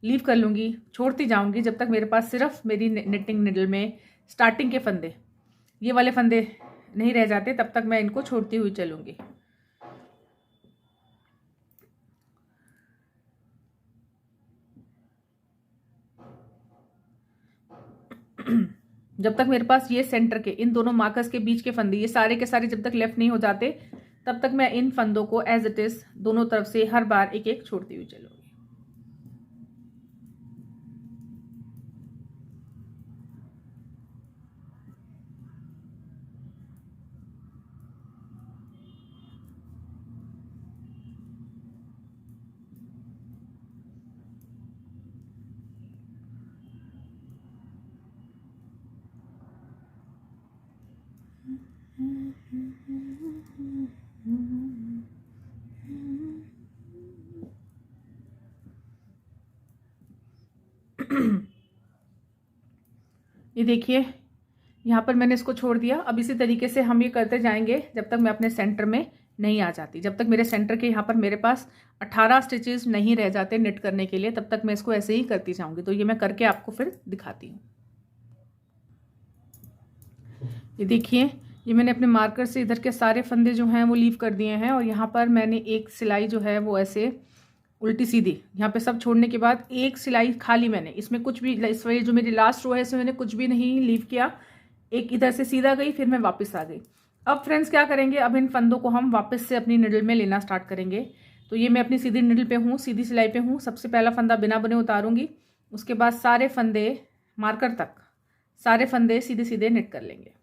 लीव कर लूँगी, छोड़ती जाऊँगी जब तक मेरे पास सिर्फ मेरी निटिंग निडल में स्टार्टिंग के फंदे ये वाले फंदे नहीं रह जाते, तब तक मैं इनको छोड़ती हुई चलूँगी। जब तक मेरे पास ये सेंटर के इन दोनों मार्कर्स के बीच के फंदे ये सारे के सारे जब तक लेफ्ट नहीं हो जाते तब तक मैं इन फंदों को एज इट इज दोनों तरफ से हर बार एक एक छोड़ती हुई चलूँगी। ये देखिए यहाँ पर मैंने इसको छोड़ दिया। अब इसी तरीके से हम ये करते जाएंगे जब तक मैं अपने सेंटर में नहीं आ जाती, जब तक मेरे सेंटर के यहाँ पर मेरे पास 18 स्टिचेस नहीं रह जाते निट करने के लिए, तब तक मैं इसको ऐसे ही करती जाऊंगी। तो ये मैं करके आपको फिर दिखाती हूँ। ये देखिए ये मैंने अपने मार्कर से इधर के सारे फंदे जो हैं वो लीव कर दिए हैं और यहाँ पर मैंने एक सिलाई जो है वो ऐसे उल्टी सीधी यहाँ पे सब छोड़ने के बाद एक सिलाई खाली मैंने इसमें कुछ भी इस वजह जो मेरी लास्ट रो है इसमें मैंने कुछ भी नहीं लीव किया, एक इधर से सीधा गई फिर मैं वापस आ गई। अब फ्रेंड्स क्या करेंगे, अब इन फंदों को हम वापस से अपनी निडल में लेना स्टार्ट करेंगे। तो ये मैं अपनी सीधी निडल पे हूँ, सीधी सिलाई पे हूँ। सबसे पहला फंदा बिना बुने उतारूंगी, उसके बाद सारे फंदे मार्कर तक सारे फंदे सीधे सीधे निट कर लेंगे।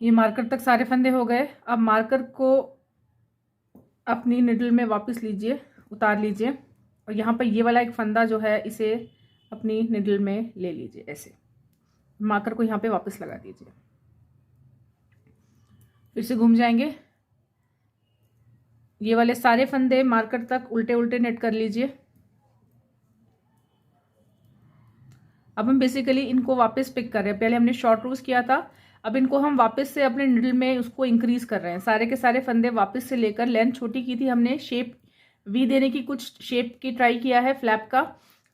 ये मार्कर तक सारे फंदे हो गए। अब मार्कर को अपनी निडल में वापस लीजिए, उतार लीजिए और यहाँ पर ये वाला एक फंदा जो है इसे अपनी निडल में ले लीजिए। ऐसे मार्कर को यहाँ पे वापस लगा दीजिए, फिर से घूम जाएंगे। ये वाले सारे फंदे मार्कर तक उल्टे उल्टे नेट कर लीजिए। अब हम बेसिकली इनको वापस पिक कर रहे हैं। पहले हमने शॉर्ट रोज किया था, अब इनको हम वापस से अपने निडल में उसको इंक्रीज कर रहे हैं। सारे के सारे फंदे वापस से लेकर, लेंथ छोटी की थी हमने, शेप वी देने की कुछ शेप की ट्राई किया है फ्लैप का।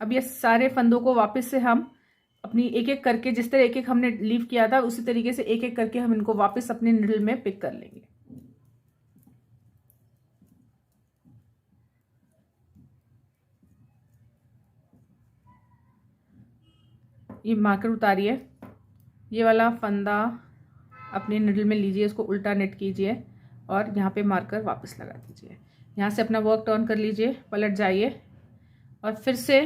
अब ये सारे फंदों को वापस से हम अपनी एक एक करके, जिस तरह एक एक हमने लीव किया था उसी तरीके से एक एक करके हम इनको वापस अपने निडल में पिक कर लेंगे। ये मार्कर उतारिए, ये वाला फंदा अपने निडल में लीजिए, इसको उल्टा नेट कीजिए और यहाँ पे मार्कर वापस लगा दीजिए। यहाँ से अपना वर्क टर्न कर लीजिए, पलट जाइए और फिर से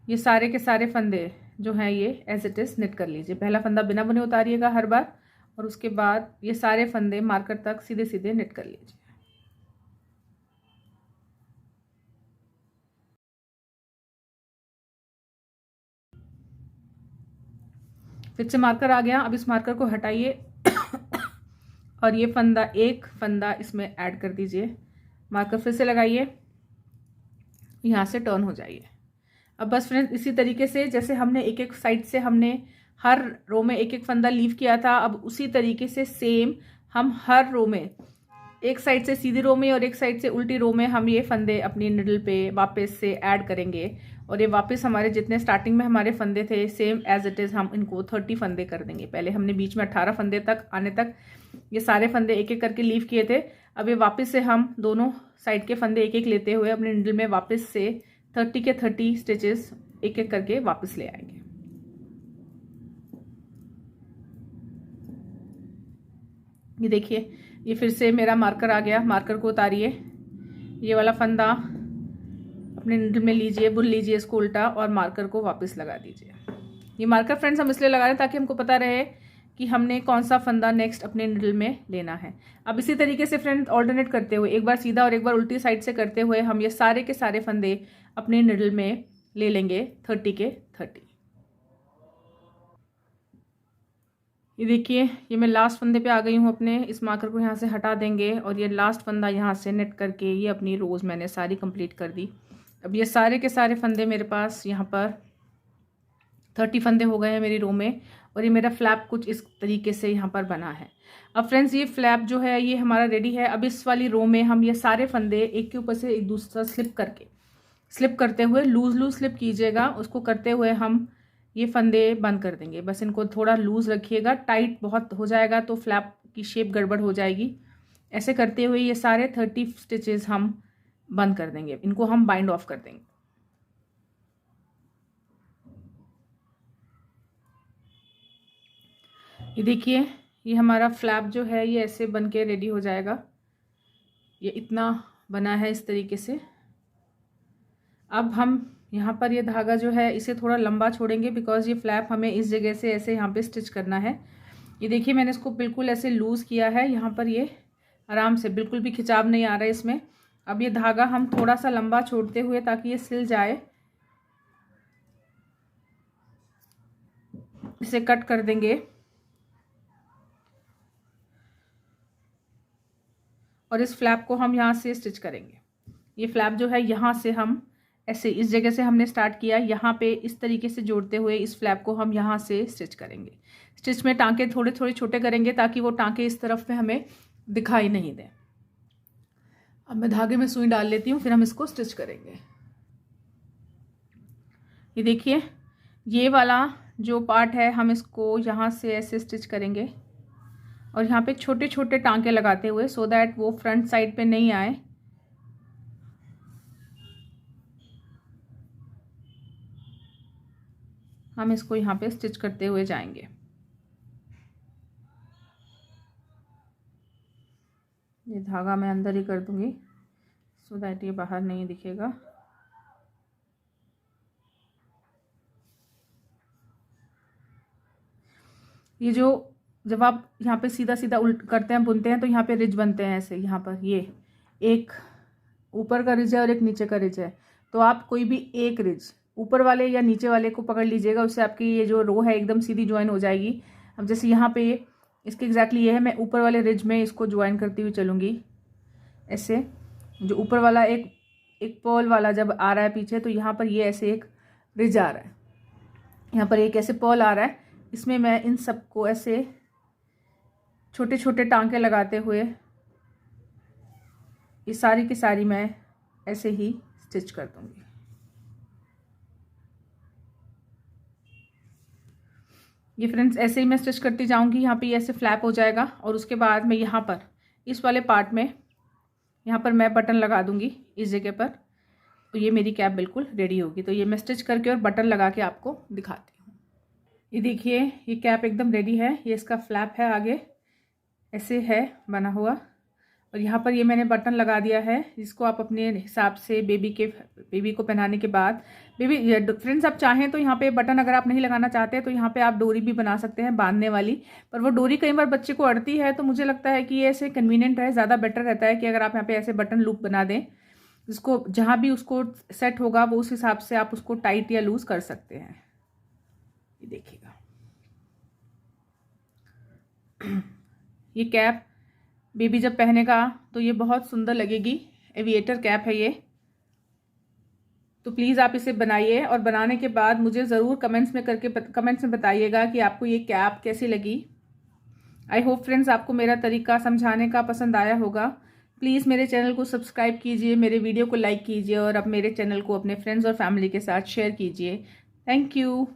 ये सारे के सारे फंदे जो हैं ये एज इट इज़ नेट कर लीजिए। पहला फंदा बिना बुने उतारिएगा हर बार और उसके बाद ये सारे फंदे मार्कर तक सीधे सीधे नेट कर लीजिए। फिर से मार्कर आ गया। अब इस मार्कर को हटाइए और ये फंदा, एक फंदा इसमें ऐड कर दीजिए। मार्कर फिर से लगाइए, यहाँ से टर्न हो जाइए। अब बस फ्रेंड्स इसी तरीके से जैसे हमने एक एक साइड से हमने हर रो में एक एक फंदा लीव किया था, अब उसी तरीके से सेम हम हर रो में एक साइड से सीधी रो में और एक साइड से उल्टी रो में हम ये फंदे अपनी निडल पे वापस से ऐड करेंगे और ये वापस हमारे जितने स्टार्टिंग में हमारे फंदे थे सेम एज इट इज़ हम इनको 30 फंदे कर देंगे। पहले हमने बीच में 18 फंदे तक आने तक ये सारे फंदे एक एक करके लीव किए थे। अब ये वापस से हम दोनों साइड के फंदे एक एक लेते हुए अपने निडल में वापस से 30 के 30 स्टिचेस एक एक करके वापस ले आएंगे। ये देखिए ये फिर से मेरा मार्कर आ गया। मार्कर को उतारिए, ये वाला फंदा अपने निडल में लीजिए, बुन लीजिए इसको उल्टा और मार्कर को वापस लगा दीजिए। ये मार्कर फ्रेंड्स हम इसलिए लगा रहे हैं ताकि हमको पता रहे कि हमने कौन सा फंदा नेक्स्ट अपने निडल में लेना है। अब इसी तरीके से फ्रेंड्स ऑल्टरनेट करते हुए, एक बार सीधा और एक बार उल्टी साइड से करते हुए हम ये सारे के सारे फंदे अपने निडल में ले लेंगे 30 के 30। ये देखिए, ये मैं लास्ट फंदे पे आ गई हूँ अपने। इस मार्कर को यहाँ से हटा देंगे और ये लास्ट फंदा यहाँ से नेट करके ये अपनी रोज़ मैंने सारी कंप्लीट कर दी। अब ये सारे के सारे फंदे मेरे पास यहाँ पर 30 फंदे हो गए हैं मेरी रो में, और ये मेरा फ्लैप कुछ इस तरीके से यहाँ पर बना है। अब फ्रेंड्स ये फ्लैप जो है ये हमारा रेडी है। अब इस वाली रो में हम ये सारे फंदे एक के ऊपर से एक दूसरा स्लिप करते हुए, लूज स्लिप कीजिएगा, उसको करते हुए हम ये फंदे बंद कर देंगे। बस इनको थोड़ा लूज रखिएगा, टाइट बहुत हो जाएगा तो फ्लैप की शेप गड़बड़ हो जाएगी। ऐसे करते हुए ये सारे 30 स्टिचेस हम बंद कर देंगे, इनको हम बाइंड ऑफ कर देंगे। ये देखिए, ये हमारा फ्लैप जो है ये ऐसे बन के रेडी हो जाएगा। ये इतना बना है इस तरीके से। अब हम यहाँ पर ये धागा जो है इसे थोड़ा लंबा छोड़ेंगे, बिकॉज ये फ्लैप हमें इस जगह से ऐसे यहाँ पे स्टिच करना है। ये देखिए, मैंने इसको बिल्कुल ऐसे लूज़ किया है, यहाँ पर ये आराम से, बिल्कुल भी खिंचाव नहीं आ रहा है इसमें। अब ये धागा हम थोड़ा सा लंबा छोड़ते हुए, ताकि ये सिल जाए, इसे कट कर देंगे और इस फ्लैप को हम यहाँ से स्टिच करेंगे। ये फ्लैप जो है यहाँ से हम ऐसे, इस जगह से हमने स्टार्ट किया, यहाँ पे इस तरीके से जोड़ते हुए इस फ्लैप को हम यहाँ से स्टिच करेंगे। स्टिच में टांके थोड़े थोड़े छोटे करेंगे ताकि वो टांके इस तरफ पे हमें दिखाई नहीं दें। अब मैं धागे में सुई डाल लेती हूँ, फिर हम इसको स्टिच करेंगे। ये देखिए, ये वाला जो पार्ट है हम इसको यहाँ से ऐसे स्टिच करेंगे और यहाँ पे छोटे छोटे टांके लगाते हुए, सो दैट वो फ्रंट साइड पे नहीं आए। हम इसको यहाँ पे स्टिच करते हुए जाएंगे। ये धागा मैं अंदर ही कर दूंगी सो दैट ये बाहर नहीं दिखेगा। ये जो जब आप यहाँ पे सीधा सीधा उल्ट करते हैं, बुनते हैं, तो यहाँ पे रिज बनते हैं ऐसे। यहाँ पर ये एक ऊपर का रिज है और एक नीचे का रिज है, तो आप कोई भी एक रिज ऊपर वाले या नीचे वाले को पकड़ लीजिएगा, उससे आपकी ये जो रो है एकदम सीधी ज्वाइन हो जाएगी। अब जैसे यहाँ पे इसके एग्जैक्टली ये है, मैं ऊपर वाले रिज में इसको ज्वाइन करती हुई चलूँगी ऐसे। जो ऊपर वाला एक पर्ल वाला जब आ रहा है पीछे, तो यहाँ पर ये ऐसे एक रिज आ रहा है, यहाँ पर एक ऐसे पर्ल आ रहा है, इसमें मैं इन सबको ऐसे छोटे छोटे टांके लगाते हुए ये सारी की सारी मैं ऐसे ही स्टिच कर दूँगी। ये फ्रेंड्स ऐसे ही मैं स्टिच करती जाऊंगी। यहाँ पे ये ऐसे फ्लैप हो जाएगा और उसके बाद मैं यहाँ पर इस वाले पार्ट में यहाँ पर मैं बटन लगा दूंगी इस जगह पर, तो ये मेरी कैप बिल्कुल रेडी होगी। तो ये मैं स्टिच करके और बटन लगा के आपको दिखाती हूँ। ये देखिए, ये कैप एकदम रेडी है। ये इसका फ्लैप है, आगे ऐसे है बना हुआ, और यहाँ पर ये मैंने बटन लगा दिया है, जिसको आप अपने हिसाब से बेबी को पहनाने के बाद फ्रेंड्स आप चाहें तो यहाँ पे बटन अगर आप नहीं लगाना चाहते तो यहाँ पे आप डोरी भी बना सकते हैं बांधने वाली, पर वो डोरी कई बार बच्चे को अड़ती है, तो मुझे लगता है कि ये ऐसे कन्वीनियंट है, ज़्यादा बेटर रहता है कि अगर आप यहाँ पे ऐसे बटन लूप बना दें, जिसको जहाँ भी उसको सेट होगा वो उस हिसाब से आप उसको टाइट या लूज कर सकते हैं। ये देखिएगा, ये कैप बेबी जब पहनेगा तो ये बहुत सुंदर लगेगी। एविएटर कैप है ये, तो प्लीज़ आप इसे बनाइए और बनाने के बाद मुझे ज़रूर कमेंट्स में बताइएगा कि आपको ये कैप कैसी लगी। आई होप फ्रेंड्स आपको मेरा तरीका समझाने का पसंद आया होगा। प्लीज़ मेरे चैनल को सब्सक्राइब कीजिए, मेरे वीडियो को लाइक कीजिए और अब मेरे चैनल को अपने फ्रेंड्स और फैमिली के साथ शेयर कीजिए। Thank you.